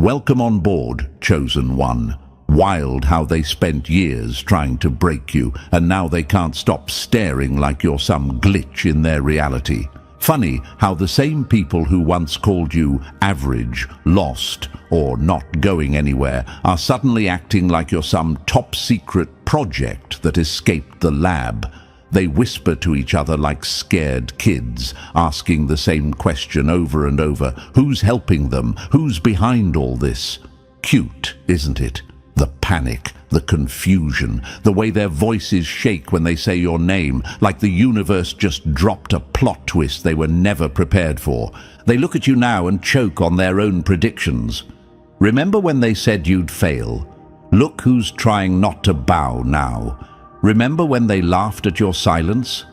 Welcome on board, chosen one. Wild how they spent years trying to break you, and now they can't stop staring like you're some glitch in their reality. Funny how the same people who once called you average, lost, or not going anywhere are suddenly acting like you're some top-secret project that escaped the lab. They whisper to each other like scared kids, asking the same question over and over. Who's helping them? Who's behind all this? Cute, isn't it? The panic, the confusion, the way their voices shake when they say your name, like the universe just dropped a plot twist they were never prepared for. They look at you now and choke on their own predictions. Remember when they said you'd fail? Look who's trying not to bow now. Remember when they laughed at your silence?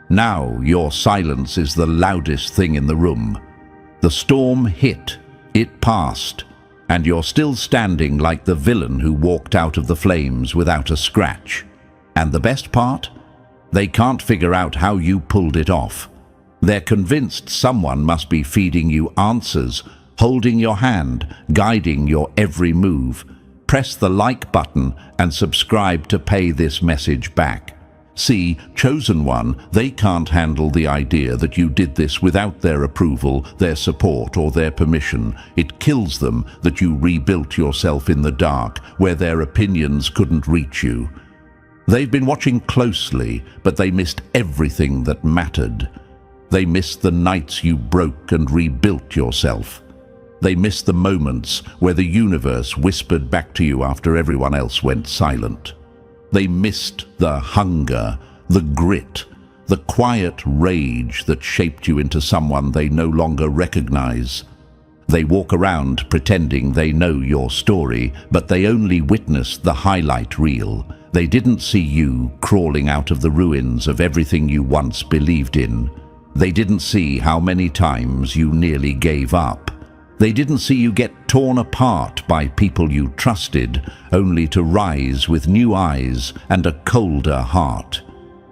Now your silence is the loudest thing in the room. The storm hit, it passed, and you're still standing like the villain who walked out of the flames without a scratch. And the best part? They can't figure out how you pulled it off. They're convinced someone must be feeding you answers, holding your hand, guiding your every move. Press the like button and subscribe to pay this message back. See, chosen one, they can't handle the idea that you did this without their approval, their support, or their permission. It kills them that you rebuilt yourself in the dark, where their opinions couldn't reach you. They've been watching closely, but they missed everything that mattered. They missed the nights you broke and rebuilt yourself. They missed the moments where the universe whispered back to you after everyone else went silent. They missed the hunger, the grit, the quiet rage that shaped you into someone they no longer recognize. They walk around pretending they know your story, but they only witnessed the highlight reel. They didn't see you crawling out of the ruins of everything you once believed in. They didn't see how many times you nearly gave up. They didn't see you get torn apart by people you trusted, only to rise with new eyes and a colder heart.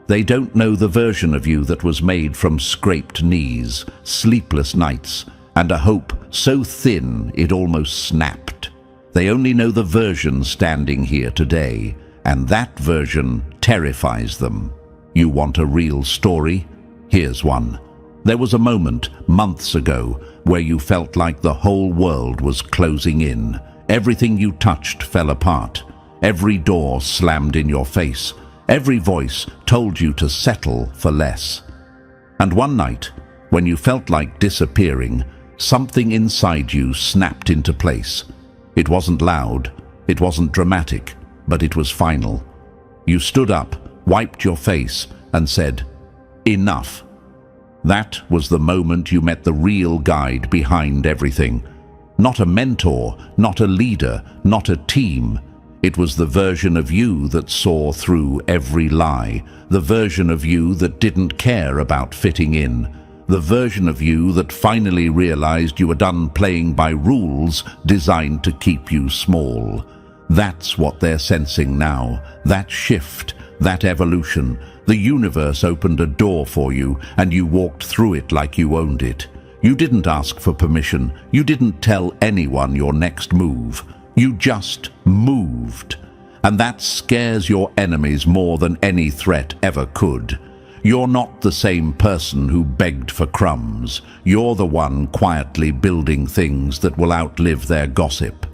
They don't know the version of you that was made from scraped knees, sleepless nights, and a hope so thin it almost snapped. They only know the version standing here today, and that version terrifies them. You want a real story? Here's one. There was a moment, months ago, where you felt like the whole world was closing in. Everything you touched fell apart. Every door slammed in your face. Every voice told you to settle for less. And one night, when you felt like disappearing, something inside you snapped into place. It wasn't loud, it wasn't dramatic, but it was final. You stood up, wiped your face, and said, "Enough." That was the moment you met the real guide behind everything. Not a mentor, not a leader, not a team. It was the version of you that saw through every lie, the version of you that didn't care about fitting in, the version of you that finally realized you were done playing by rules designed to keep you small. That's what they're sensing now, that shift, that evolution. The universe opened a door for you, and you walked through it like you owned it. You didn't ask for permission. You didn't tell anyone your next move. You just moved. And that scares your enemies more than any threat ever could. You're not the same person who begged for crumbs. You're the one quietly building things that will outlive their gossip.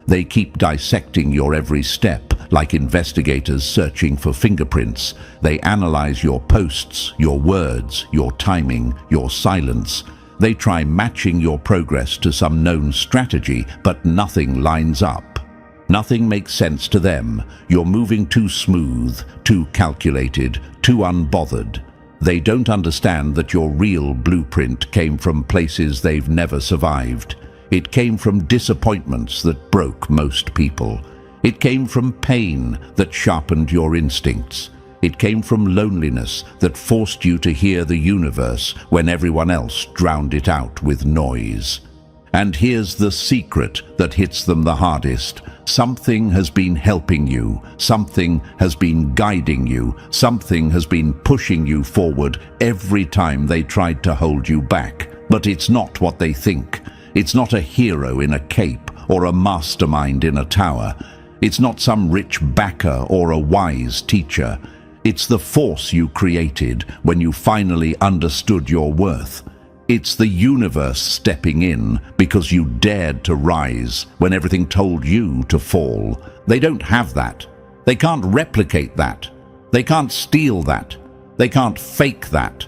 They keep dissecting your every step, like investigators searching for fingerprints. They analyze your posts, your words, your timing, your silence. They try matching your progress to some known strategy, but nothing lines up. Nothing makes sense to them. You're moving too smooth, too calculated, too unbothered. They don't understand that your real blueprint came from places they've never survived. It came from disappointments that broke most people. It came from pain that sharpened your instincts. It came from loneliness that forced you to hear the universe when everyone else drowned it out with noise. And here's the secret that hits them the hardest. Something has been helping you. Something has been guiding you. Something has been pushing you forward every time they tried to hold you back. But it's not what they think. It's not a hero in a cape or a mastermind in a tower. It's not some rich backer or a wise teacher. It's the force you created when you finally understood your worth. It's the universe stepping in because you dared to rise when everything told you to fall. They don't have that. They can't replicate that. They can't steal that. They can't fake that.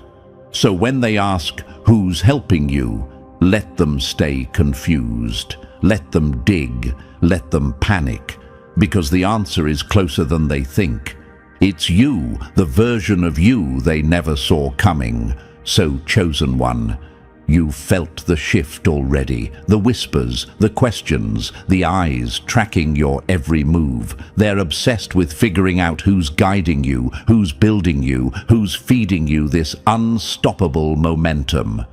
So when they ask, who's helping you? Let them stay confused. Let them dig. Let them panic. Because the answer is closer than they think. It's you, the version of you they never saw coming. So, chosen one, you felt the shift already. The whispers, the questions, the eyes tracking your every move. They're obsessed with figuring out who's guiding you, who's building you, who's feeding you this unstoppable momentum.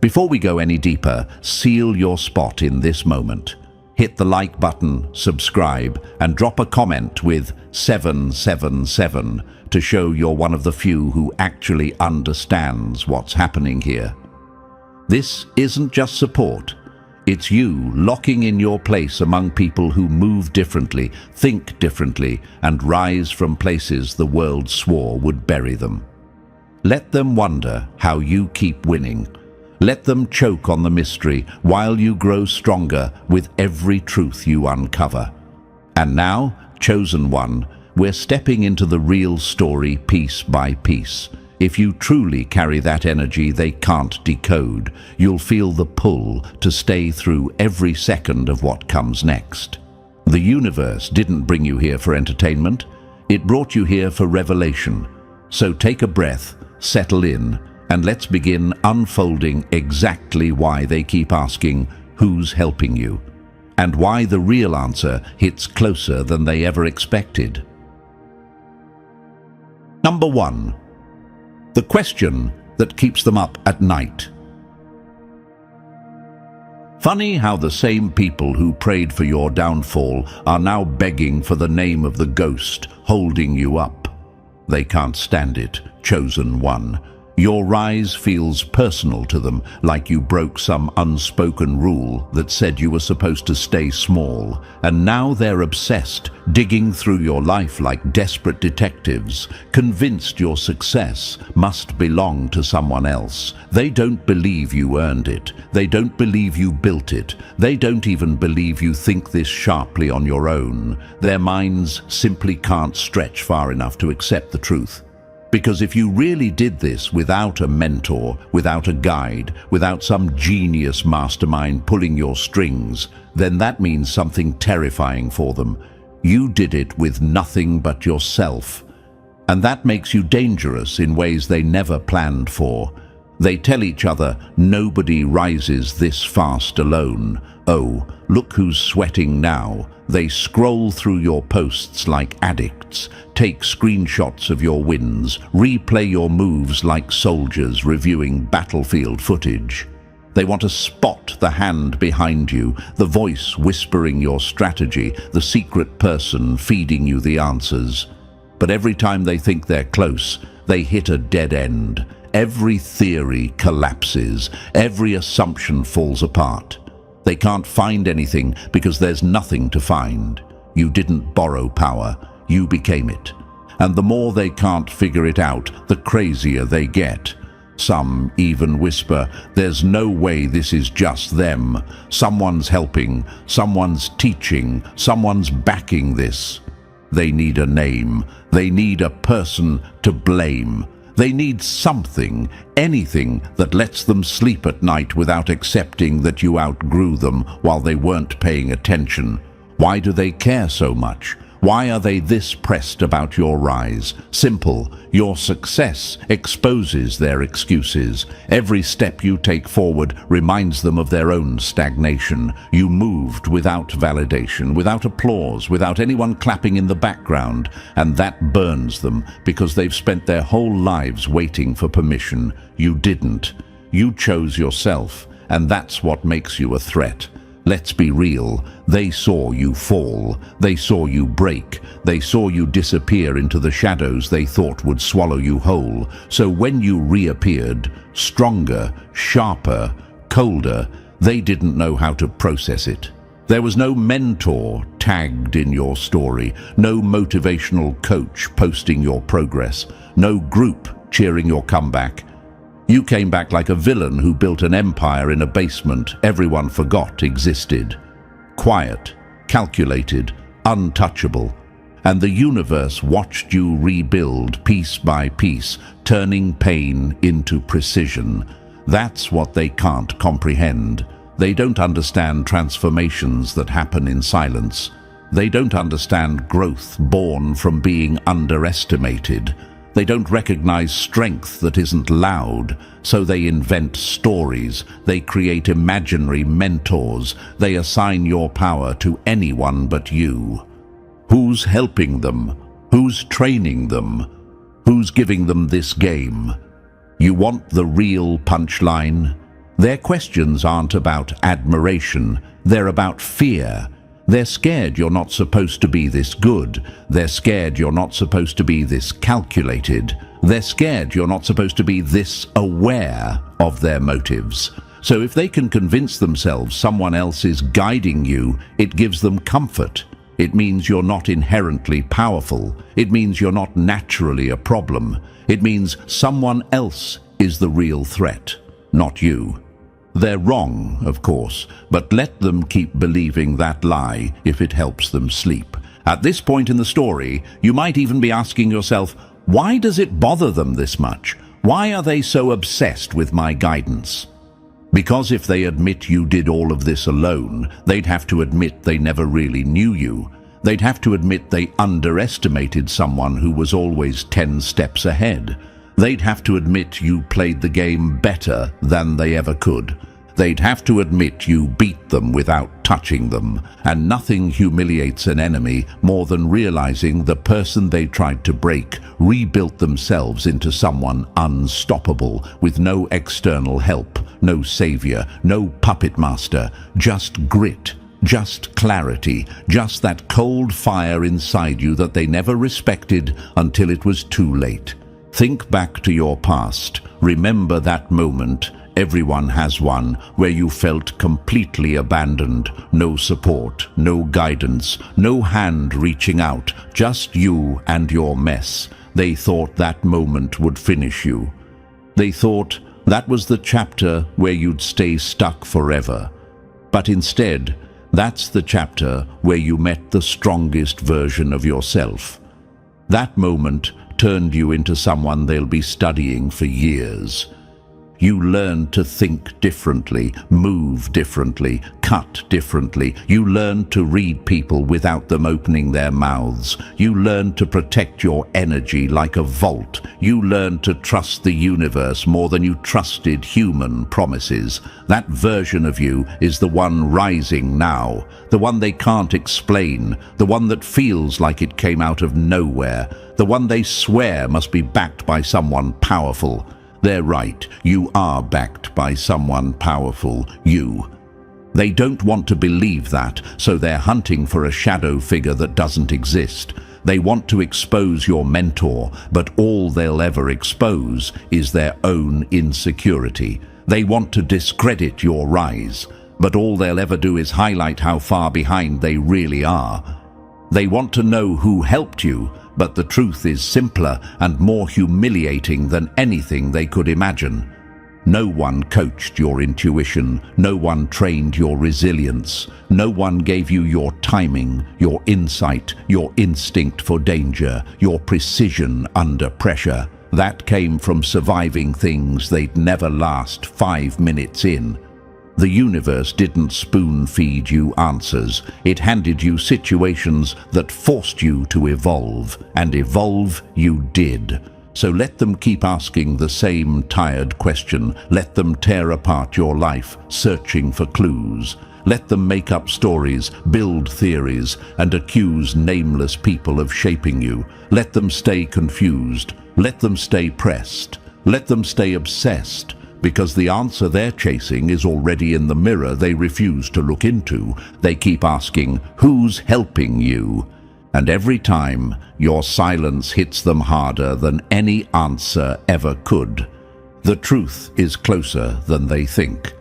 Before we go any deeper, seal your spot in this moment. Hit the like button, subscribe, and drop a comment with 777 to show you're one of the few who actually understands what's happening here. This isn't just support. It's you locking in your place among people who move differently, think differently, and rise from places the world swore would bury them. Let them wonder how you keep winning. Let them choke on the mystery while you grow stronger with every truth you uncover. And now, chosen one, we're stepping into the real story piece by piece. If you truly carry that energy they can't decode, you'll feel the pull to stay through every second of what comes next. The universe didn't bring you here for entertainment. It brought you here for revelation. So take a breath, settle in, and let's begin unfolding exactly why they keep asking, who's helping you? And why the real answer hits closer than they ever expected. Number 1. The question that keeps them up at night. Funny how the same people who prayed for your downfall are now begging for the name of the ghost holding you up. They can't stand it, chosen one. Your rise feels personal to them, like you broke some unspoken rule that said you were supposed to stay small, and now they're obsessed, digging through your life like desperate detectives, convinced your success must belong to someone else. They don't believe you earned it. They don't believe you built it. They don't even believe you think this sharply on your own. Their minds simply can't stretch far enough to accept the truth. Because if you really did this without a mentor, without a guide, without some genius mastermind pulling your strings, then that means something terrifying for them. You did it with nothing but yourself. And that makes you dangerous in ways they never planned for. They tell each other, nobody rises this fast alone. Oh, look who's sweating now. They scroll through your posts like addicts, take screenshots of your wins, replay your moves like soldiers reviewing battlefield footage. They want to spot the hand behind you, the voice whispering your strategy, the secret person feeding you the answers. But every time they think they're close, they hit a dead end. Every theory collapses, every assumption falls apart. They can't find anything because there's nothing to find. You didn't borrow power, you became it. And the more they can't figure it out, the crazier they get. Some even whisper, there's no way this is just them. Someone's helping, someone's teaching, someone's backing this. They need a name. They need a person to blame. They need something, anything that lets them sleep at night without accepting that you outgrew them while they weren't paying attention. Why do they care so much? Why are they this pressed about your rise? Simple. Your success exposes their excuses. Every step you take forward reminds them of their own stagnation. You moved without validation, without applause, without anyone clapping in the background, and that burns them because they've spent their whole lives waiting for permission. You didn't. You chose yourself, and that's what makes you a threat. Let's be real. They saw you fall. They saw you break. They saw you disappear into the shadows they thought would swallow you whole. So when you reappeared, stronger, sharper, colder, they didn't know how to process it. There was no mentor tagged in your story, no motivational coach posting your progress, no group cheering your comeback. You came back like a villain who built an empire in a basement everyone forgot existed. Quiet, calculated, untouchable. And the universe watched you rebuild piece by piece, turning pain into precision. That's what they can't comprehend. They don't understand transformations that happen in silence. They don't understand growth born from being underestimated. They don't recognize strength that isn't loud, so they invent stories. They create imaginary mentors. They assign your power to anyone but you. Who's helping them? Who's training them? Who's giving them this game? You want the real punchline? Their questions aren't about admiration. They're about fear. They're scared you're not supposed to be this good. They're scared you're not supposed to be this calculated. They're scared you're not supposed to be this aware of their motives. So if they can convince themselves someone else is guiding you, it gives them comfort. It means you're not inherently powerful. It means you're not naturally a problem. It means someone else is the real threat, not you. They're wrong, of course, but let them keep believing that lie if it helps them sleep. At this point in the story, you might even be asking yourself, why does it bother them this much? Why are they so obsessed with my guidance? Because if they admit you did all of this alone, they'd have to admit they never really knew you. They'd have to admit they underestimated someone who was always 10 steps ahead. They'd have to admit you played the game better than they ever could. They'd have to admit you beat them without touching them. And nothing humiliates an enemy more than realizing the person they tried to break rebuilt themselves into someone unstoppable, with no external help, no savior, no puppet master, just grit, just clarity, just that cold fire inside you that they never respected until it was too late. Think back to your past. Remember that moment. Everyone has one where you felt completely abandoned, no support, no guidance, no hand reaching out, just you and your mess. They thought that moment would finish you. They thought that was the chapter where you'd stay stuck forever. But instead, that's the chapter where you met the strongest version of yourself. That moment turned you into someone they'll be studying for years. You learned to think differently, move differently, cut differently. You learned to read people without them opening their mouths. You learned to protect your energy like a vault. You learned to trust the universe more than you trusted human promises. That version of you is the one rising now, the one they can't explain, the one that feels like it came out of nowhere, the one they swear must be backed by someone powerful. They're right, you are backed by someone powerful, you. They don't want to believe that, so they're hunting for a shadow figure that doesn't exist. They want to expose your mentor, but all they'll ever expose is their own insecurity. They want to discredit your rise, but all they'll ever do is highlight how far behind they really are. They want to know who helped you, but the truth is simpler and more humiliating than anything they could imagine. No one coached your intuition. No one trained your resilience. No one gave you your timing, your insight, your instinct for danger, your precision under pressure. That came from surviving things they'd never last 5 minutes in. The universe didn't spoon-feed you answers. It handed you situations that forced you to evolve, and evolve you did. So let them keep asking the same tired question. Let them tear apart your life, searching for clues. Let them make up stories, build theories, and accuse nameless people of shaping you. Let them stay confused. Let them stay pressed. Let them stay obsessed. Because the answer they're chasing is already in the mirror they refuse to look into. They keep asking, who's helping you? And every time, your silence hits them harder than any answer ever could. The truth is closer than they think.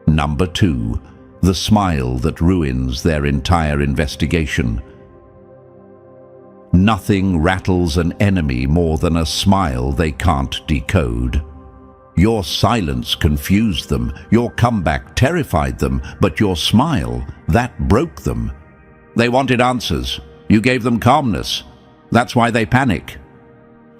Number 2. the smile that ruins their entire investigation. Nothing rattles an enemy more than a smile they can't decode. Your silence confused them, your comeback terrified them, but your smile, that broke them. They wanted answers. You gave them calmness. That's why they panic.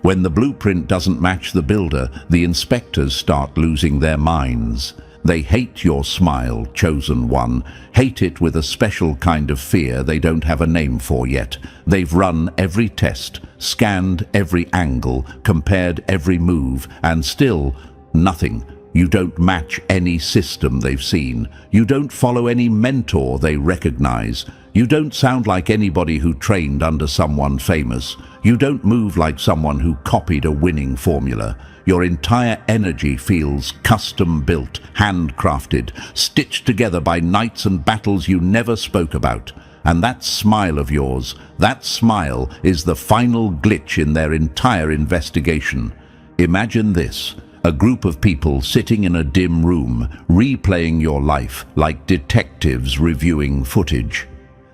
When the blueprint doesn't match the builder, the inspectors start losing their minds. They hate your smile, chosen one, hate it with a special kind of fear they don't have a name for yet. They've run every test, scanned every angle, compared every move, and still nothing. You don't match any system they've seen. You don't follow any mentor they recognize. You don't sound like anybody who trained under someone famous. You don't move like someone who copied a winning formula. Your entire energy feels custom-built, handcrafted, stitched together by nights and battles you never spoke about. And that smile of yours, that smile is the final glitch in their entire investigation. Imagine this. A group of people sitting in a dim room, replaying your life like detectives reviewing footage.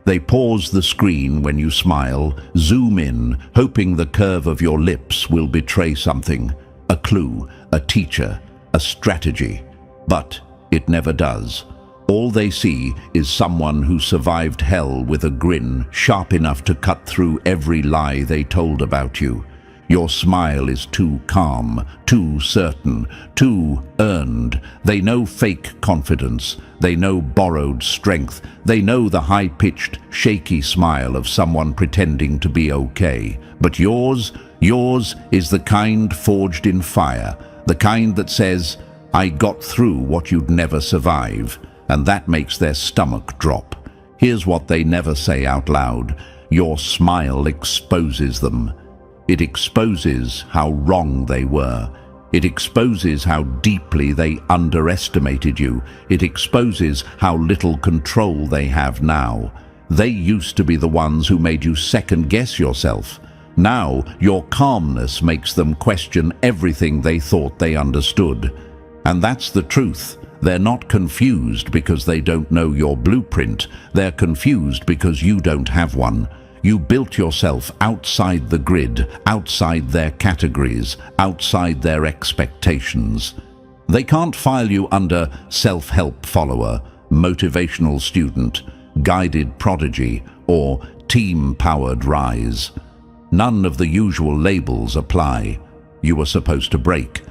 They pause the screen when you smile, zoom in, hoping the curve of your lips will betray something. A clue, a teacher, a strategy. But it never does. All they see is someone who survived hell with a grin sharp enough to cut through every lie they told about you. Your smile is too calm, too certain, too earned. They know fake confidence. They know borrowed strength. They know the high-pitched, shaky smile of someone pretending to be okay. But yours is the kind forged in fire, the kind that says, "I got through what you'd never survive." And that makes their stomach drop. Here's what they never say out loud. Your smile exposes them. It exposes how wrong they were. It exposes how deeply they underestimated you. It exposes how little control they have now. They used to be the ones who made you second-guess yourself. Now, your calmness makes them question everything they thought they understood. And that's the truth. They're not confused because they don't know your blueprint. They're confused because you don't have one. You built yourself outside the grid, outside their categories, outside their expectations. They can't file you under self-help follower, motivational student, guided prodigy, or team-powered rise. None of the usual labels apply. You were supposed to break.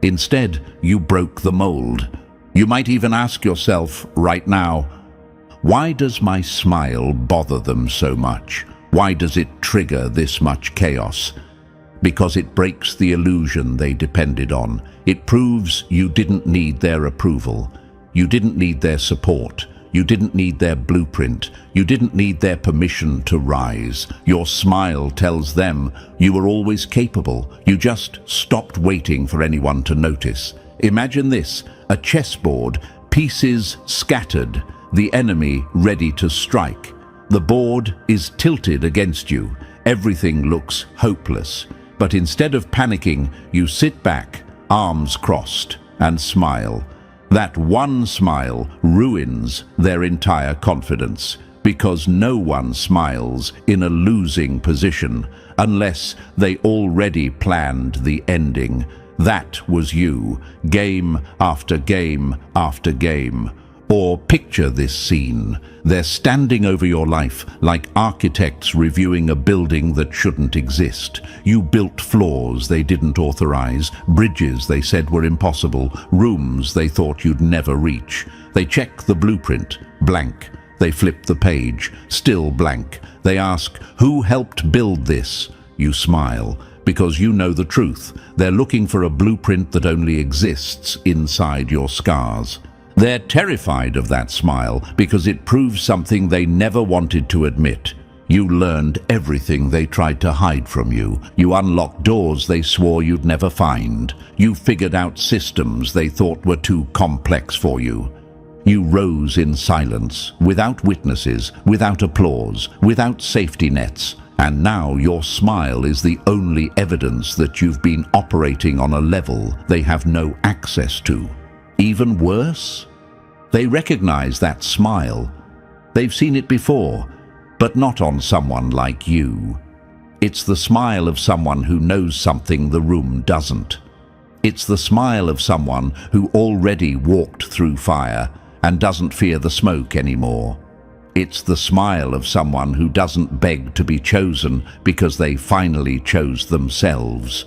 Instead, you broke the mold. You might even ask yourself right now, why does my smile bother them so much? Why does it trigger this much chaos? Because it breaks the illusion they depended on. It proves you didn't need their approval. You didn't need their support. You didn't need their blueprint. You didn't need their permission to rise. Your smile tells them you were always capable. You just stopped waiting for anyone to notice. Imagine this, a chessboard, pieces scattered, the enemy ready to strike. The board is tilted against you. Everything looks hopeless. But instead of panicking, you sit back, arms crossed, and smile. That one smile ruins their entire confidence, because no one smiles in a losing position unless they already planned the ending. That was you, game after game after game. Or picture this scene. They're standing over your life like architects reviewing a building that shouldn't exist. You built floors they didn't authorize, bridges they said were impossible, rooms they thought you'd never reach. They check the blueprint, blank. They flip the page, still blank. They ask, who helped build this? You smile, because you know the truth. They're looking for a blueprint that only exists inside your scars. They're terrified of that smile because it proves something they never wanted to admit. You learned everything they tried to hide from you. You unlocked doors they swore you'd never find. You figured out systems they thought were too complex for you. You rose in silence, without witnesses, without applause, without safety nets. And now your smile is the only evidence that you've been operating on a level they have no access to. Even worse, They recognize that smile. They've seen it before, but not on someone like you. It's the smile of someone who knows something the room doesn't. It's the smile of someone who already walked through fire and doesn't fear the smoke anymore. It's the smile of someone who doesn't beg to be chosen because they finally chose themselves.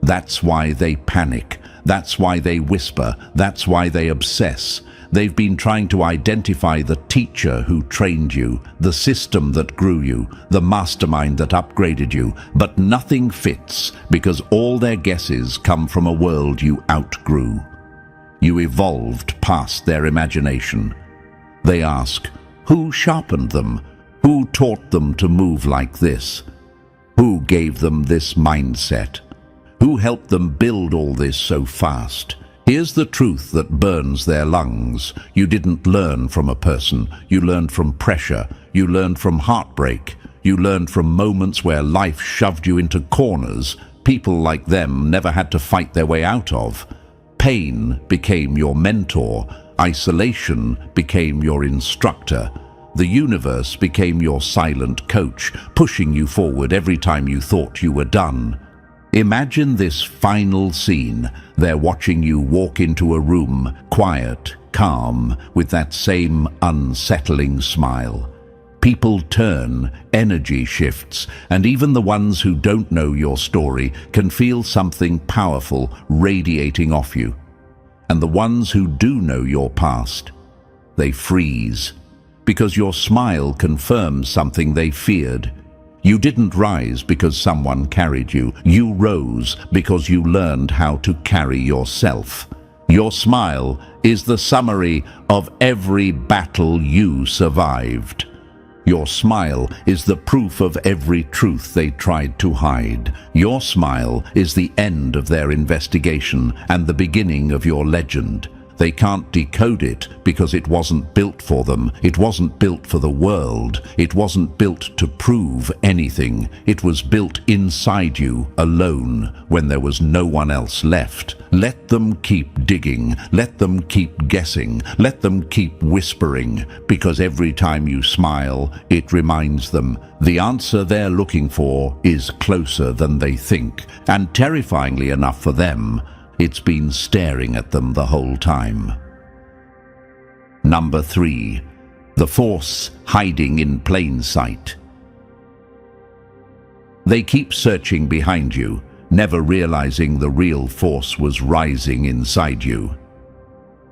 That's why they panic. That's why they whisper. That's why they obsess. They've been trying to identify the teacher who trained you, the system that grew you, the mastermind that upgraded you, but nothing fits because all their guesses come from a world you outgrew. You evolved past their imagination. They ask, who sharpened them? Who taught them to move like this? Who gave them this mindset? Who helped them build all this so fast? Here's the truth that burns their lungs. You didn't learn from a person. You learned from pressure. You learned from heartbreak. You learned from moments where life shoved you into corners people like them never had to fight their way out of. Pain became your mentor. Isolation became your instructor. The universe became your silent coach, pushing you forward every time you thought you were done. Imagine this final scene. They're watching you walk into a room, quiet, calm, with that same unsettling smile. People turn, energy shifts, and even the ones who don't know your story can feel something powerful radiating off you. And the ones who do know your past, they freeze, because your smile confirms something they feared. You didn't rise because someone carried you. You rose because you learned how to carry yourself. Your smile is the summary of every battle you survived. Your smile is the proof of every truth they tried to hide. Your smile is the end of their investigation and the beginning of your legend. They can't decode it because it wasn't built for them. It wasn't built for the world. It wasn't built to prove anything. It was built inside you, alone, when there was no one else left. Let them keep digging. Let them keep guessing. Let them keep whispering, because every time you smile, it reminds them the answer they're looking for is closer than they think, and terrifyingly enough for them, it's been staring at them the whole time. Number 3. The force hiding in plain sight. They keep searching behind you, never realizing the real force was rising inside you.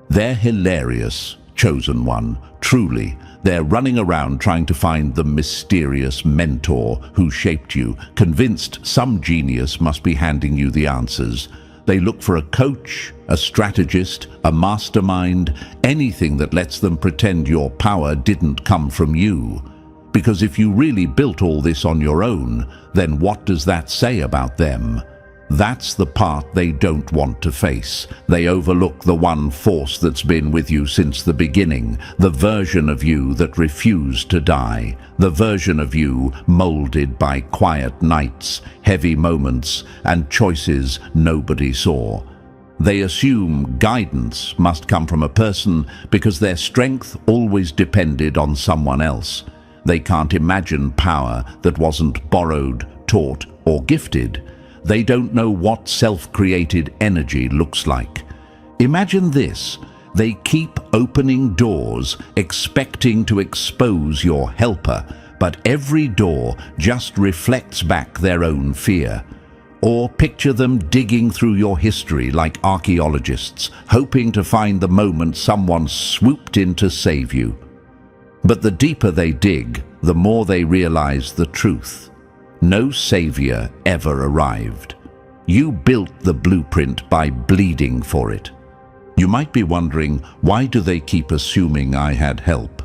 They're hilarious, chosen one, truly. They're running around trying to find the mysterious mentor who shaped you, convinced some genius must be handing you the answers. They look for a coach, a strategist, a mastermind, anything that lets them pretend your power didn't come from you. Because if you really built all this on your own, then what does that say about them? That's the part they don't want to face. They overlook the one force that's been with you since the beginning, the version of you that refused to die, the version of you molded by quiet nights, heavy moments, and choices nobody saw. They assume guidance must come from a person because their strength always depended on someone else. They can't imagine power that wasn't borrowed, taught, or gifted. They don't know what self-created energy looks like. Imagine this. They keep opening doors, expecting to expose your helper, but every door just reflects back their own fear. Or picture them digging through your history like archaeologists, hoping to find the moment someone swooped in to save you. But the deeper they dig, the more they realize the truth. No savior ever arrived. You built the blueprint by bleeding for it. You might be wondering, why do they keep assuming I had help?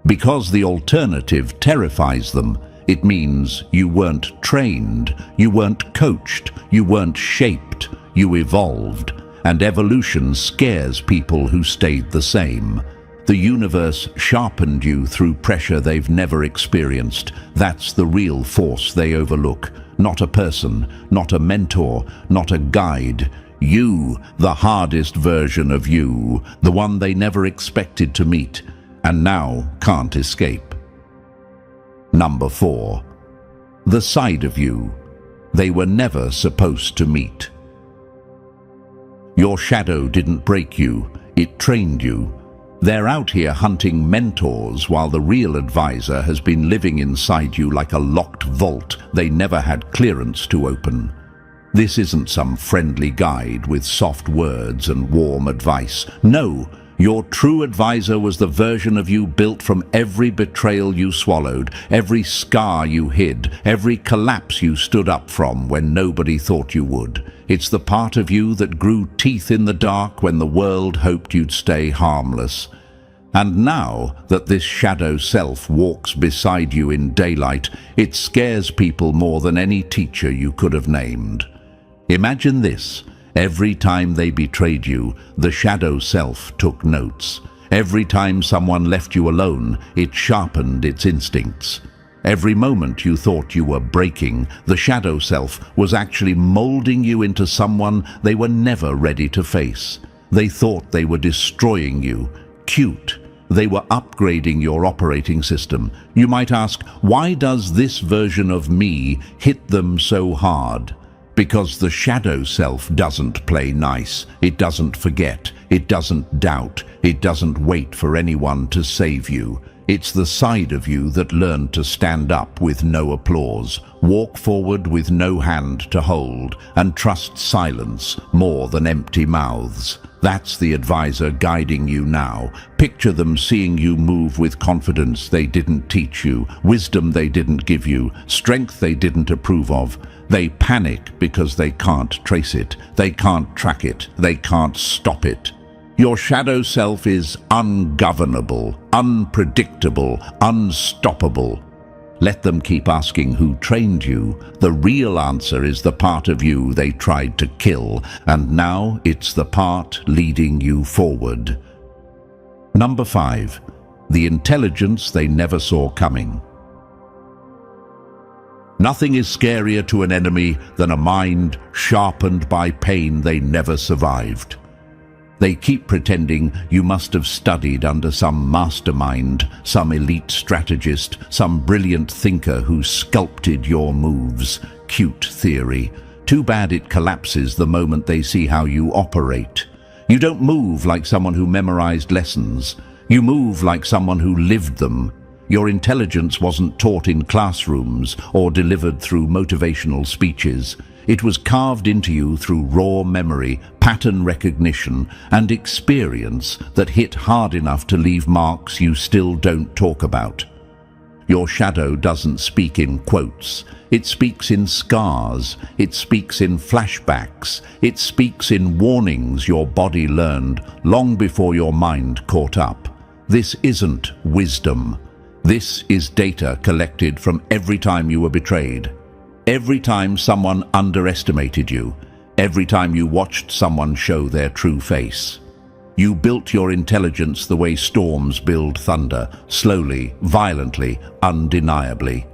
Because the alternative terrifies them. It means you weren't trained, you weren't coached, you weren't shaped, you evolved. And evolution scares people who stayed the same. The universe sharpened you through pressure they've never experienced. That's the real force they overlook. Not a person, not a mentor, not a guide. You, the hardest version of you, the one they never expected to meet, and now can't escape. Number 4. The side of you they were never supposed to meet. Your shadow didn't break you, it trained you. They're out here hunting mentors while the real advisor has been living inside you like a locked vault they never had clearance to open. This isn't some friendly guide with soft words and warm advice. No, your true advisor was the version of you built from every betrayal you swallowed, every scar you hid, every collapse you stood up from when nobody thought you would. It's the part of you that grew teeth in the dark when the world hoped you'd stay harmless. And now that this shadow self walks beside you in daylight, it scares people more than any teacher you could have named. Imagine this. Every time they betrayed you, the shadow self took notes. Every time someone left you alone, it sharpened its instincts. Every moment you thought you were breaking, the shadow self was actually molding you into someone they were never ready to face. They thought they were destroying you. Cute. They were upgrading your operating system. You might ask, why does this version of me hit them so hard? Because the shadow self doesn't play nice, it doesn't forget, it doesn't doubt, it doesn't wait for anyone to save you. It's the side of you that learned to stand up with no applause, walk forward with no hand to hold, and trust silence more than empty mouths. That's the advisor guiding you now. Picture them seeing you move with confidence they didn't teach you, wisdom they didn't give you, strength they didn't approve of. They panic because they can't trace it, they can't track it, they can't stop it. Your shadow self is ungovernable, unpredictable, unstoppable. Let them keep asking who trained you. The real answer is the part of you they tried to kill, and now it's the part leading you forward. Number 5. The intelligence they never saw coming. Nothing is scarier to an enemy than a mind sharpened by pain they never survived. They keep pretending you must have studied under some mastermind, some elite strategist, some brilliant thinker who sculpted your moves. Cute theory. Too bad it collapses the moment they see how you operate. You don't move like someone who memorized lessons. You move like someone who lived them. Your intelligence wasn't taught in classrooms or delivered through motivational speeches. It was carved into you through raw memory, pattern recognition, and experience that hit hard enough to leave marks you still don't talk about. Your shadow doesn't speak in quotes. It speaks in scars. It speaks in flashbacks. It speaks in warnings your body learned long before your mind caught up. This isn't wisdom. This is data collected from every time you were betrayed. Every time someone underestimated you, every time you watched someone show their true face. You built your intelligence the way storms build thunder, slowly, violently, undeniably.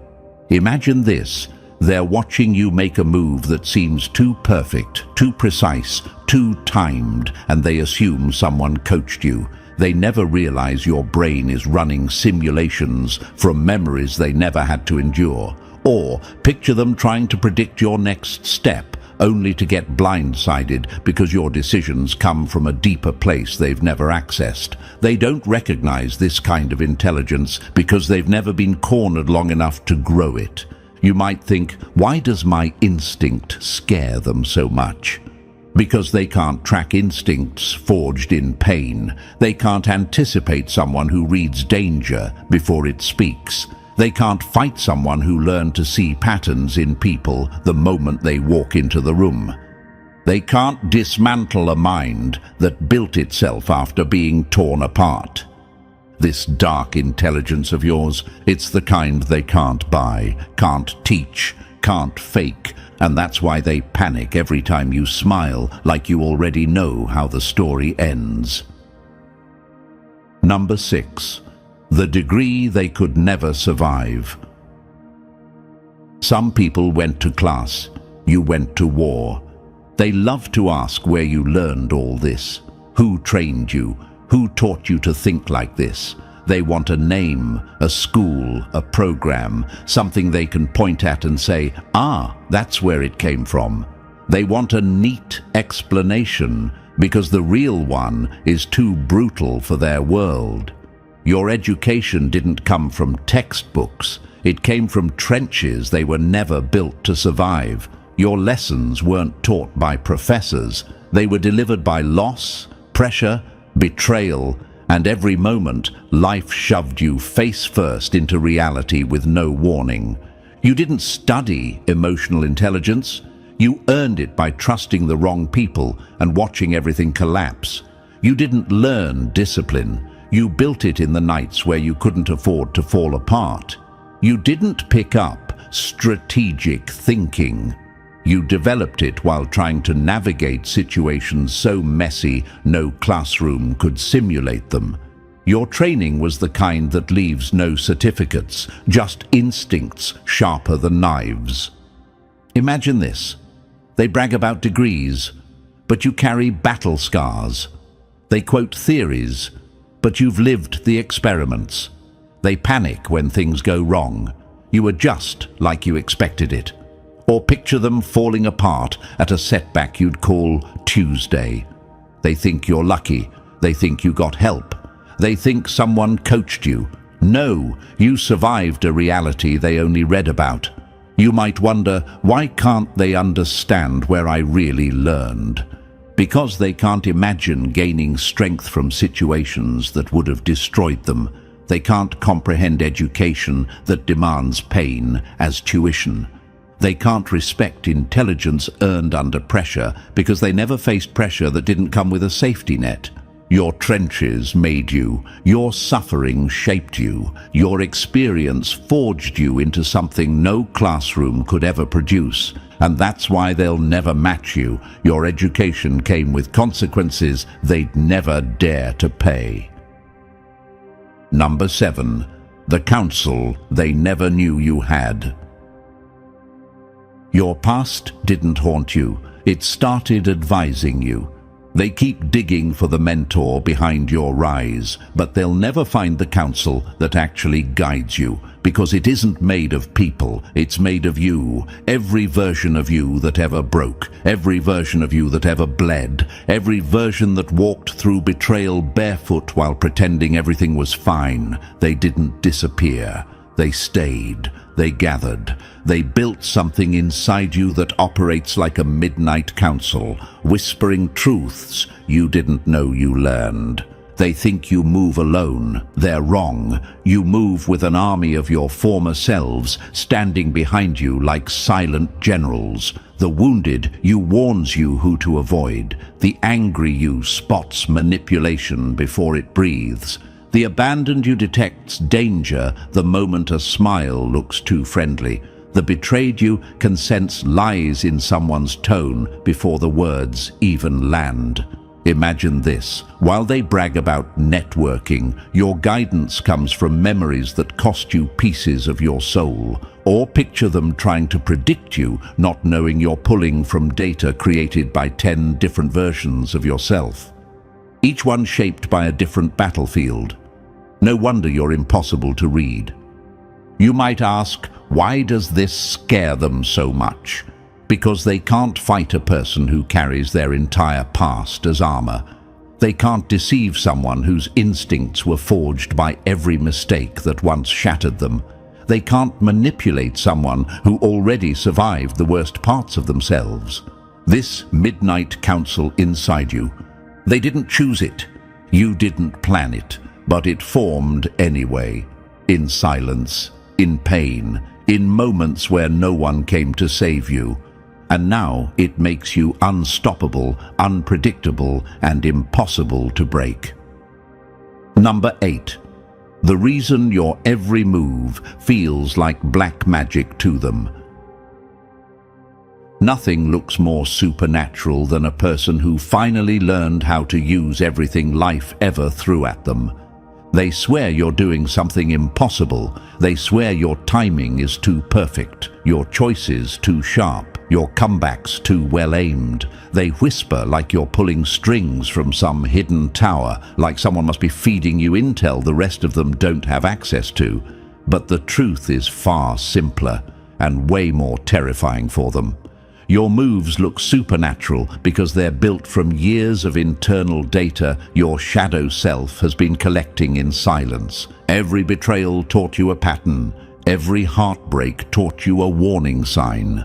Imagine this. They're watching you make a move that seems too perfect, too precise, too timed, and they assume someone coached you. They never realize your brain is running simulations from memories they never had to endure. Or picture them trying to predict your next step, only to get blindsided because your decisions come from a deeper place they've never accessed. They don't recognize this kind of intelligence because they've never been cornered long enough to grow it. You might think, why does my instinct scare them so much? Because they can't track instincts forged in pain. They can't anticipate someone who reads danger before it speaks. They can't fight someone who learned to see patterns in people the moment they walk into the room. They can't dismantle a mind that built itself after being torn apart. This dark intelligence of yours, it's the kind they can't buy, can't teach, can't fake, and that's why they panic every time you smile like you already know how the story ends. Number 6. The degree they could never survive. Some people went to class, you went to war. They love to ask where you learned all this. Who trained you? Who taught you to think like this? They want a name, a school, a program, something they can point at and say, "Ah, that's where it came from." They want a neat explanation because the real one is too brutal for their world. Your education didn't come from textbooks. It came from trenches they were never built to survive. Your lessons weren't taught by professors. They were delivered by loss, pressure, betrayal, and every moment life shoved you face first into reality with no warning. You didn't study emotional intelligence. You earned it by trusting the wrong people and watching everything collapse. You didn't learn discipline. You built it in the nights where you couldn't afford to fall apart. You didn't pick up strategic thinking. You developed it while trying to navigate situations so messy no classroom could simulate them. Your training was the kind that leaves no certificates, just instincts sharper than knives. Imagine this. They brag about degrees, but you carry battle scars. They quote theories, but you've lived the experiments. They panic when things go wrong. You adjust like you expected it. Or picture them falling apart at a setback you'd call Tuesday. They think you're lucky. They think you got help. They think someone coached you. No, you survived a reality they only read about. You might wonder, why can't they understand where I really learned? Because they can't imagine gaining strength from situations that would have destroyed them. They can't comprehend education that demands pain as tuition. They can't respect intelligence earned under pressure because they never faced pressure that didn't come with a safety net. Your trenches made you. Your suffering shaped you. Your experience forged you into something no classroom could ever produce. And that's why they'll never match you. Your education came with consequences they'd never dare to pay. Number 7. The counsel they never knew you had. Your past didn't haunt you. It started advising you. They keep digging for the mentor behind your rise, but they'll never find the counsel that actually guides you, because it isn't made of people, it's made of you. Every version of you that ever broke, every version of you that ever bled, every version that walked through betrayal barefoot while pretending everything was fine. They didn't disappear. They stayed. They gathered. They built something inside you that operates like a midnight council, whispering truths you didn't know you learned. They think you move alone. They're wrong. You move with an army of your former selves standing behind you like silent generals. The wounded you warns you who to avoid. The angry you spots manipulation before it breathes. The abandoned you detects danger the moment a smile looks too friendly. The betrayed you can sense lies in someone's tone before the words even land. Imagine this. While they brag about networking, your guidance comes from memories that cost you pieces of your soul. Or picture them trying to predict you, not knowing you're pulling from data created by 10 different versions of yourself. Each one shaped by a different battlefield. No wonder you're impossible to read. You might ask, why does this scare them so much? Because they can't fight a person who carries their entire past as armor. They can't deceive someone whose instincts were forged by every mistake that once shattered them. They can't manipulate someone who already survived the worst parts of themselves. This midnight council inside you, they didn't choose it. You didn't plan it, but it formed anyway. In silence, in pain, in moments where no one came to save you. And now it makes you unstoppable, unpredictable, and impossible to break. Number 8. The reason your every move feels like black magic to them. Nothing looks more supernatural than a person who finally learned how to use everything life ever threw at them. They swear you're doing something impossible. They swear your timing is too perfect, your choices too sharp. Your comebacks too well aimed. They whisper like you're pulling strings from some hidden tower, like someone must be feeding you intel the rest of them don't have access to. But the truth is far simpler and way more terrifying for them. Your moves look supernatural because they're built from years of internal data your shadow self has been collecting in silence. Every betrayal taught you a pattern. Every heartbreak taught you a warning sign.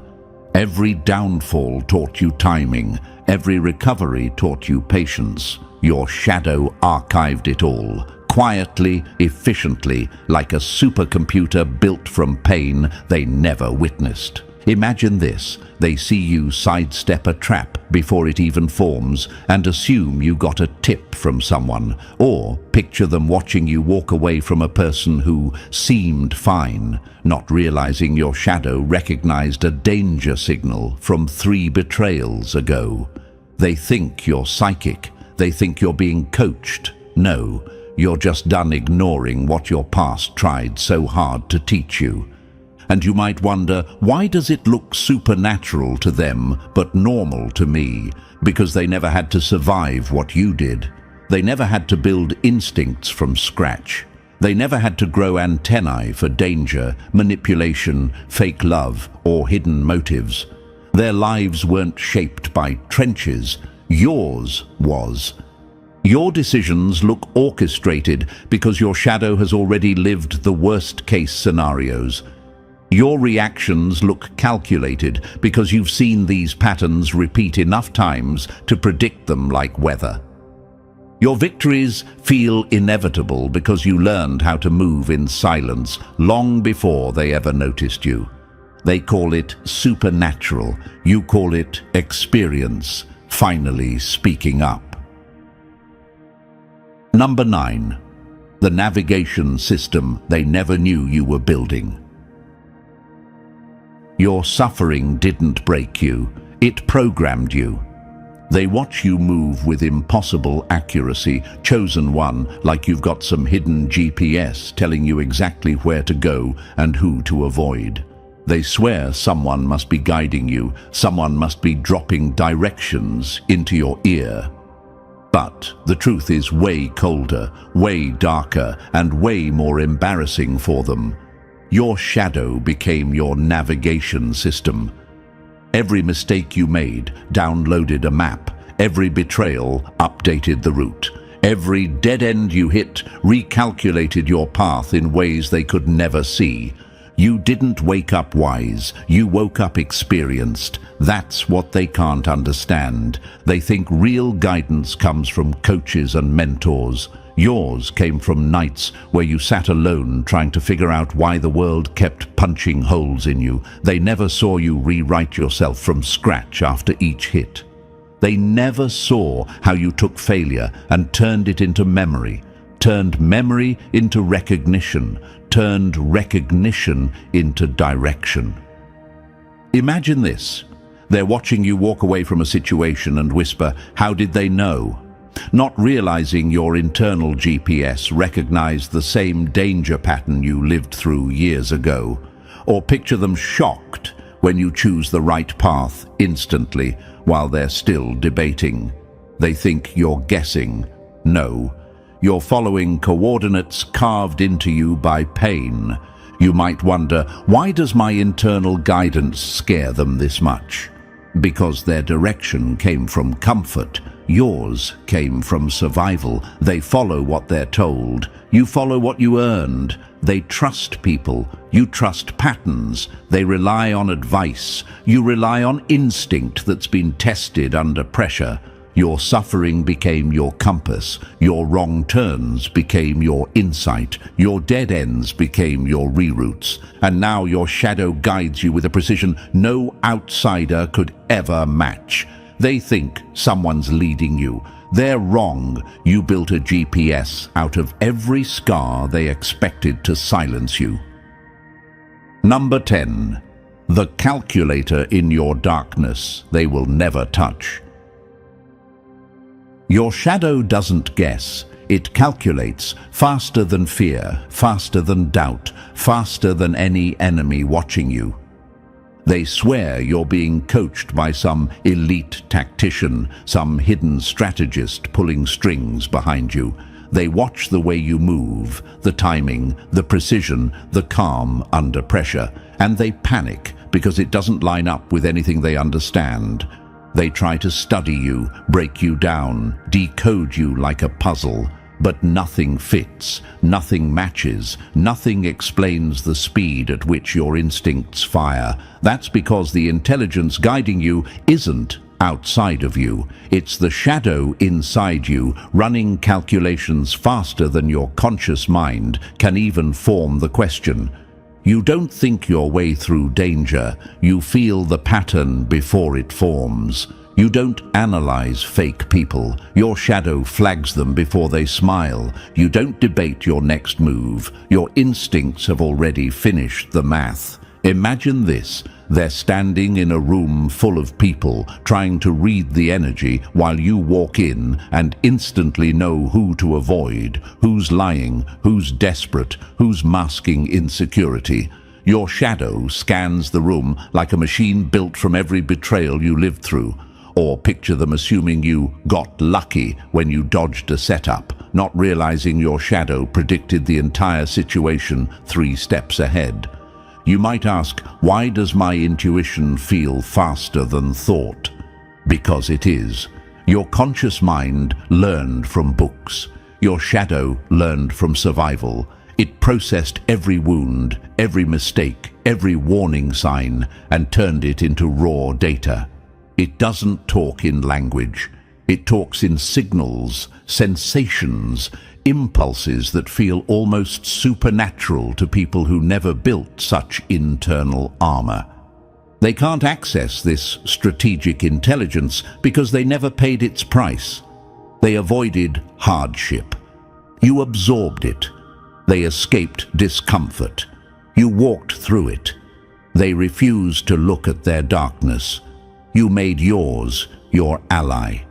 Every downfall taught you timing. Every recovery taught you patience. Your shadow archived it all, quietly, efficiently, like a supercomputer built from pain they never witnessed. Imagine this. They see you sidestep a trap before it even forms and assume you got a tip from someone. Or picture them watching you walk away from a person who seemed fine, not realizing your shadow recognized a danger signal from 3 betrayals ago. They think you're psychic. They think you're being coached. No, you're just done ignoring what your past tried so hard to teach you. And you might wonder, why does it look supernatural to them but normal to me? Because they never had to survive what you did. They never had to build instincts from scratch. They never had to grow antennae for danger, manipulation, fake love, or hidden motives. Their lives weren't shaped by trenches. Yours was. Your decisions look orchestrated because your shadow has already lived the worst-case scenarios. Your reactions look calculated because you've seen these patterns repeat enough times to predict them like weather. Your victories feel inevitable because you learned how to move in silence long before they ever noticed you. They call it supernatural. You call it experience, finally speaking up. Number 9. The navigation system they never knew you were building. Your suffering didn't break you, it programmed you. They watch you move with impossible accuracy, chosen one, like you've got some hidden GPS telling you exactly where to go and who to avoid. They swear someone must be guiding you, someone must be dropping directions into your ear. But the truth is way colder, way darker, and way more embarrassing for them. Your shadow became your navigation system. Every mistake you made downloaded a map. Every betrayal updated the route. Every dead end you hit recalculated your path in ways they could never see. You didn't wake up wise. You woke up experienced. That's what they can't understand. They think real guidance comes from coaches and mentors. Yours came from nights where you sat alone trying to figure out why the world kept punching holes in you. They never saw you rewrite yourself from scratch after each hit. They never saw how you took failure and turned it into memory, turned memory into recognition, turned recognition into direction. Imagine this. They're watching you walk away from a situation and whisper, "How did they know?" Not realizing your internal GPS recognized the same danger pattern you lived through years ago. Or picture them shocked when you choose the right path instantly while they're still debating. They think you're guessing. No, you're following coordinates carved into you by pain. You might wonder, why does my internal guidance scare them this much? Because their direction came from comfort. Yours came from survival. They follow what they're told. You follow what you earned. They trust people. You trust patterns. They rely on advice. You rely on instinct that's been tested under pressure. Your suffering became your compass. Your wrong turns became your insight. Your dead ends became your reroutes. And now your shadow guides you with a precision no outsider could ever match. They think someone's leading you. They're wrong. You built a GPS out of every scar they expected to silence you. Number 10. The calculator in your darkness they will never touch. Your shadow doesn't guess. It calculates faster than fear, faster than doubt, faster than any enemy watching you. They swear you're being coached by some elite tactician, some hidden strategist pulling strings behind you. They watch the way you move, the timing, the precision, the calm under pressure, and they panic because it doesn't line up with anything they understand. They try to study you, break you down, decode you like a puzzle. But nothing fits, nothing matches, nothing explains the speed at which your instincts fire. That's because the intelligence guiding you isn't outside of you. It's the shadow inside you, running calculations faster than your conscious mind can even form the question. You don't think your way through danger, you feel the pattern before it forms. You don't analyze fake people. Your shadow flags them before they smile. You don't debate your next move. Your instincts have already finished the math. Imagine this. They're standing in a room full of people, trying to read the energy while you walk in and instantly know who to avoid, who's lying, who's desperate, who's masking insecurity. Your shadow scans the room like a machine built from every betrayal you lived through. Or picture them assuming you got lucky when you dodged a setup, not realizing your shadow predicted the entire situation 3 steps ahead. You might ask, why does my intuition feel faster than thought? Because it is. Your conscious mind learned from books. Your shadow learned from survival. It processed every wound, every mistake, every warning sign, and turned it into raw data. It doesn't talk in language. It talks in signals, sensations, impulses that feel almost supernatural to people who never built such internal armor. They can't access this strategic intelligence because they never paid its price. They avoided hardship. You absorbed it. They escaped discomfort. You walked through it. They refused to look at their darkness. You made yours your ally.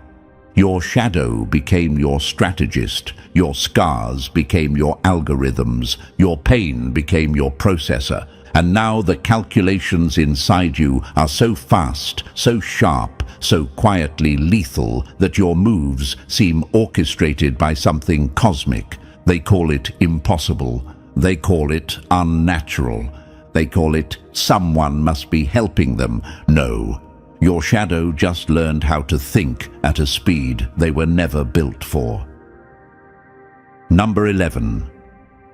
Your shadow became your strategist. Your scars became your algorithms. Your pain became your processor. And now the calculations inside you are so fast, so sharp, so quietly lethal that your moves seem orchestrated by something cosmic. They call it impossible. They call it unnatural. They call it someone must be helping them. No. Your shadow just learned how to think at a speed they were never built for. Number 11.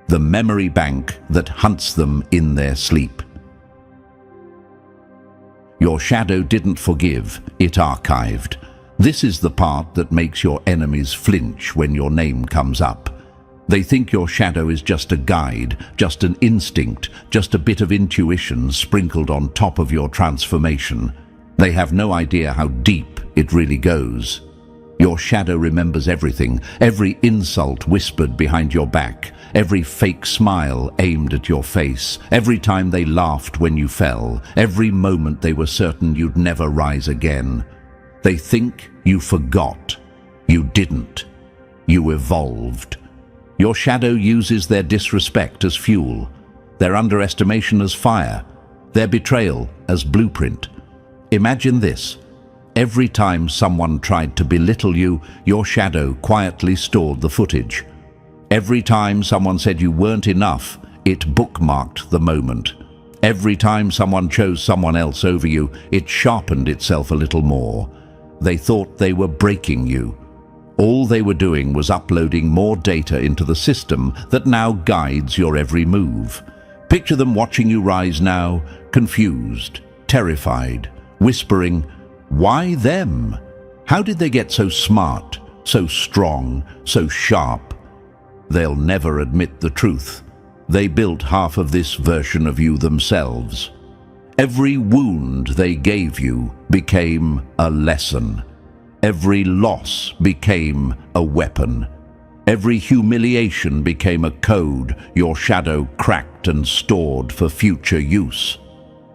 The memory bank that hunts them in their sleep. Your shadow didn't forgive, it archived. This is the part that makes your enemies flinch when your name comes up. They think your shadow is just a guide, just an instinct, just a bit of intuition sprinkled on top of your transformation. They have no idea how deep it really goes. Your shadow remembers everything, every insult whispered behind your back, every fake smile aimed at your face, every time they laughed when you fell, every moment they were certain you'd never rise again. They think you forgot. You didn't. You evolved. Your shadow uses their disrespect as fuel, their underestimation as fire, their betrayal as blueprint. Imagine this. Every time someone tried to belittle you, your shadow quietly stored the footage. Every time someone said you weren't enough, it bookmarked the moment. Every time someone chose someone else over you, it sharpened itself a little more. They thought they were breaking you. All they were doing was uploading more data into the system that now guides your every move. Picture them watching you rise now, confused, terrified, whispering, "Why them? How did they get so smart, so strong, so sharp?" They'll never admit the truth. They built half of this version of you themselves. Every wound they gave you became a lesson. Every loss became a weapon. Every humiliation became a code your shadow cracked and stored for future use.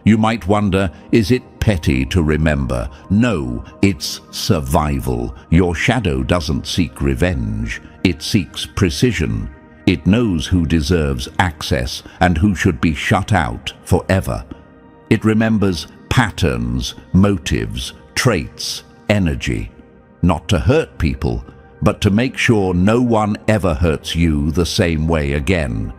You might wonder, is it petty to remember? No, it's survival. Your shadow doesn't seek revenge. It seeks precision. It knows who deserves access and who should be shut out forever. It remembers patterns, motives, traits, energy. Not to hurt people, but to make sure no one ever hurts you the same way again.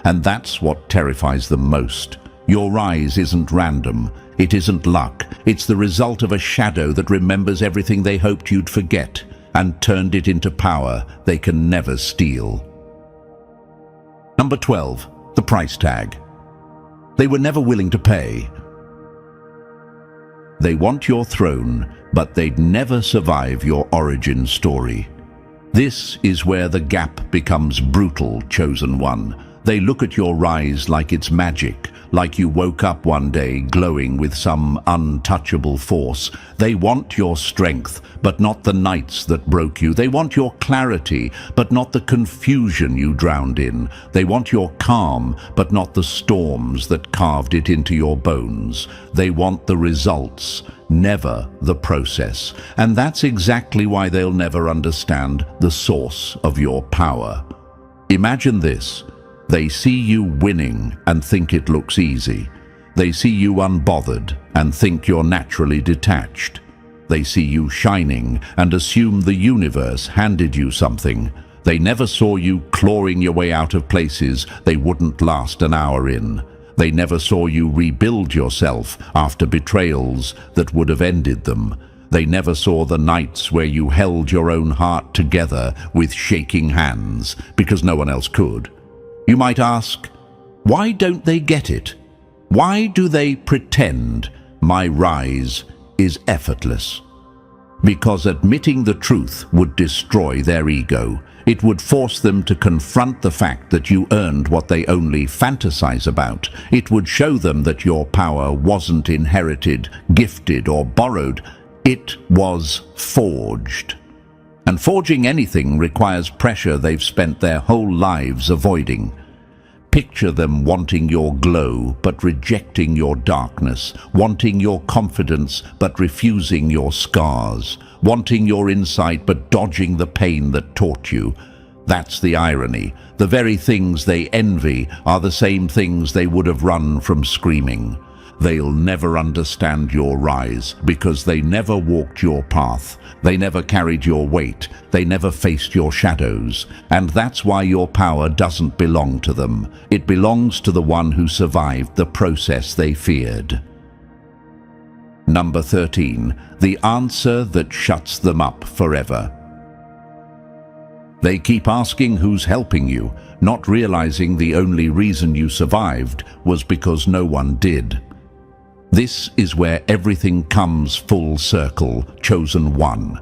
And that's what terrifies them most. Your rise isn't random. It isn't luck. It's the result of a shadow that remembers everything they hoped you'd forget and turned it into power they can never steal. Number 12, the price tag. They were never willing to pay. They want your throne, but they'd never survive your origin story. This is where the gap becomes brutal, chosen one. They look at your rise like it's magic, like you woke up one day glowing with some untouchable force. They want your strength, but not the nights that broke you. They want your clarity, but not the confusion you drowned in. They want your calm, but not the storms that carved it into your bones. They want the results, never the process. And that's exactly why they'll never understand the source of your power. Imagine this. They see you winning and think it looks easy. They see you unbothered and think you're naturally detached. They see you shining and assume the universe handed you something. They never saw you clawing your way out of places they wouldn't last an hour in. They never saw you rebuild yourself after betrayals that would have ended them. They never saw the nights where you held your own heart together with shaking hands because no one else could. You might ask, why don't they get it? Why do they pretend my rise is effortless? Because admitting the truth would destroy their ego. It would force them to confront the fact that you earned what they only fantasize about. It would show them that your power wasn't inherited, gifted, or borrowed. It was forged. And forging anything requires pressure they've spent their whole lives avoiding. Picture them wanting your glow but rejecting your darkness, wanting your confidence but refusing your scars, wanting your insight but dodging the pain that taught you. That's the irony. The very things they envy are the same things they would have run from screaming. They'll never understand your rise because they never walked your path. They never carried your weight. They never faced your shadows. And that's why your power doesn't belong to them. It belongs to the one who survived the process they feared. Number 13, the answer that shuts them up forever. They keep asking who's helping you, not realizing the only reason you survived was because no one did. This is where everything comes full circle, chosen one.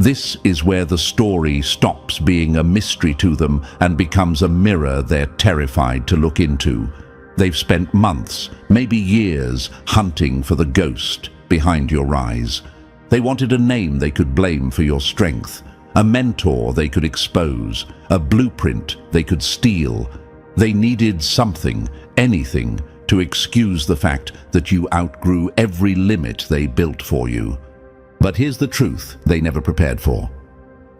This is where the story stops being a mystery to them and becomes a mirror they're terrified to look into. They've spent months, maybe years, hunting for the ghost behind your rise. They wanted a name they could blame for your strength, a mentor they could expose, a blueprint they could steal. They needed something, anything, to excuse the fact that you outgrew every limit they built for you. But here's the truth they never prepared for.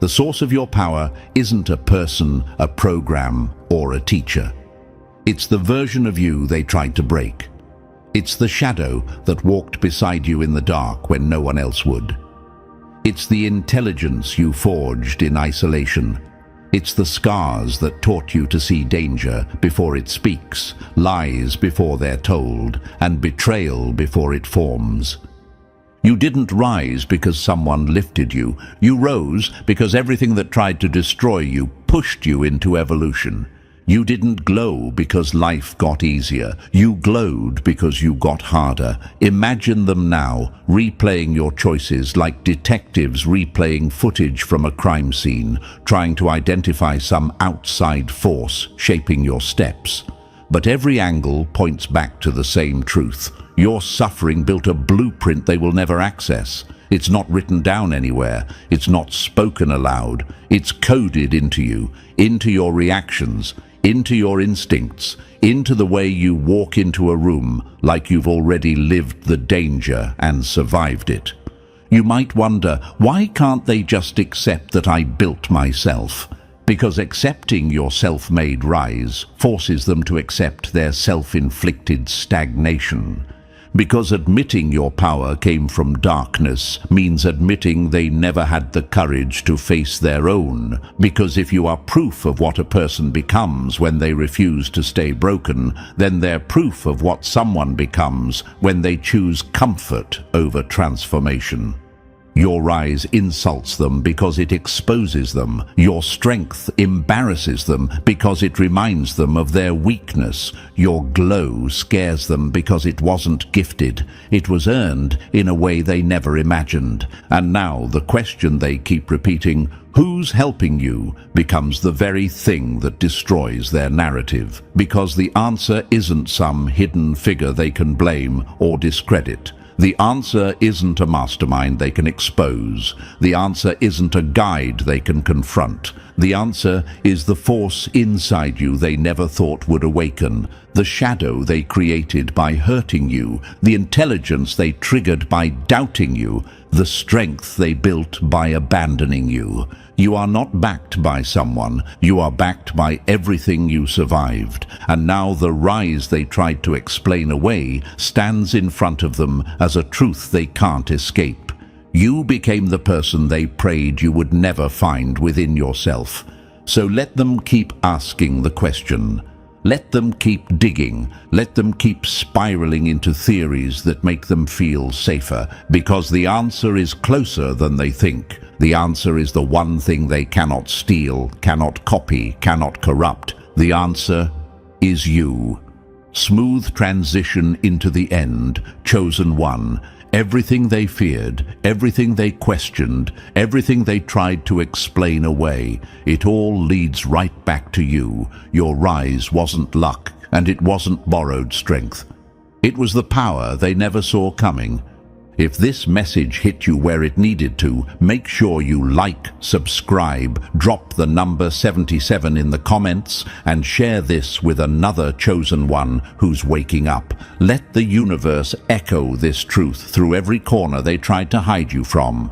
The source of your power isn't a person, a program, or a teacher. It's the version of you they tried to break. It's the shadow that walked beside you in the dark when no one else would. It's the intelligence you forged in isolation. It's the scars that taught you to see danger before it speaks, lies before they're told, and betrayal before it forms. You didn't rise because someone lifted you. You rose because everything that tried to destroy you pushed you into evolution. You didn't glow because life got easier. You glowed because you got harder. Imagine them now, replaying your choices like detectives replaying footage from a crime scene, trying to identify some outside force shaping your steps. But every angle points back to the same truth. Your suffering built a blueprint they will never access. It's not written down anywhere. It's not spoken aloud. It's coded into you, into your reactions, into your instincts, into the way you walk into a room like you've already lived the danger and survived it. You might wonder, why can't they just accept that I built myself? Because accepting your self-made rise forces them to accept their self-inflicted stagnation. Because admitting your power came from darkness means admitting they never had the courage to face their own. Because if you are proof of what a person becomes when they refuse to stay broken, then they're proof of what someone becomes when they choose comfort over transformation. Your rise insults them because it exposes them. Your strength embarrasses them because it reminds them of their weakness. Your glow scares them because it wasn't gifted. It was earned in a way they never imagined. And now the question they keep repeating, "Who's helping you?" becomes the very thing that destroys their narrative. Because the answer isn't some hidden figure they can blame or discredit. The answer isn't a mastermind they can expose. The answer isn't a guide they can confront. The answer is the force inside you they never thought would awaken, the shadow they created by hurting you, the intelligence they triggered by doubting you, the strength they built by abandoning you. You are not backed by someone, you are backed by everything you survived. And now the rise they tried to explain away stands in front of them as a truth they can't escape. You became the person they prayed you would never find within yourself. So let them keep asking the question. Let them keep digging. Let them keep spiraling into theories that make them feel safer, because the answer is closer than they think. The answer is the one thing they cannot steal, cannot copy, cannot corrupt. The answer is you. Smooth transition into the end, chosen one. Everything they feared, everything they questioned, everything they tried to explain away, it all leads right back to you. Your rise wasn't luck, and it wasn't borrowed strength. It was the power they never saw coming. If this message hit you where it needed to, make sure you like, subscribe, drop the number 77 in the comments, and share this with another chosen one who's waking up. Let the universe echo this truth through every corner they tried to hide you from.